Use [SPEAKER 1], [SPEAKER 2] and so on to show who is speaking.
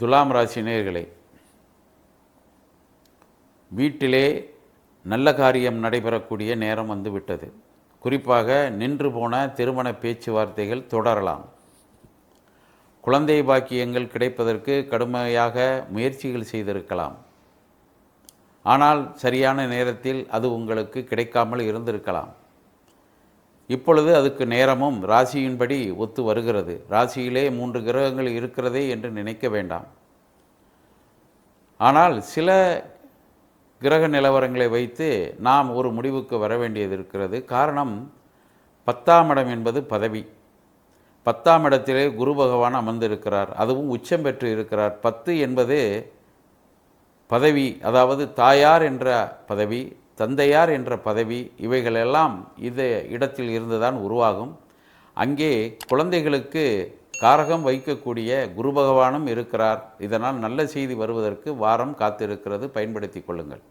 [SPEAKER 1] துலாம் ராசி நேயர்களே, வீட்டிலே நல்ல காரியம் நடைபெறக்கூடிய நேரம் வந்துவிட்டது. குறிப்பாக நின்று போன திருமண பேச்சுவார்த்தைகள் தொடரலாம். குழந்தை பாக்கியங்கள் கிடைப்பதற்கு கடுமையாக முயற்சிகள் செய்திருக்கலாம். ஆனால் சரியான நேரத்தில் அது உங்களுக்கு கிடைக்காமல் இருந்திருக்கலாம். இப்பொழுது அதுக்கு நேரமும் ராசியின்படி ஒத்து வருகிறது. ராசியிலே 3 கிரகங்கள் இருக்கிறதே என்று நினைக்க வேண்டாம். ஆனால் சில கிரக நிலவரங்களை வைத்து நாம் ஒரு முடிவுக்கு வர வேண்டியது இருக்கிறது. காரணம், 10ஆம் இடம் என்பது பதவி. 10ஆம் இடத்திலே குரு பகவான் அமர்ந்திருக்கிறார், அதுவும் உச்சம் பெற்று இருக்கிறார். 10 என்பது பதவி, அதாவது தாயார் என்ற பதவி, தந்தையார் என்ற பதவி, இவைகளெல்லாம் இந்த இடத்தில் இருந்துதான் உருவாகும். அங்கே குழந்தைகளுக்கு காரகம் வைக்கக்கூடிய குரு பகவானும் இருக்கிறார். இதனால் நல்ல செய்தி வருவதற்கு வாரம் காத்திருக்கிறது. பயன்படுத்தி கொள்ளுங்கள்.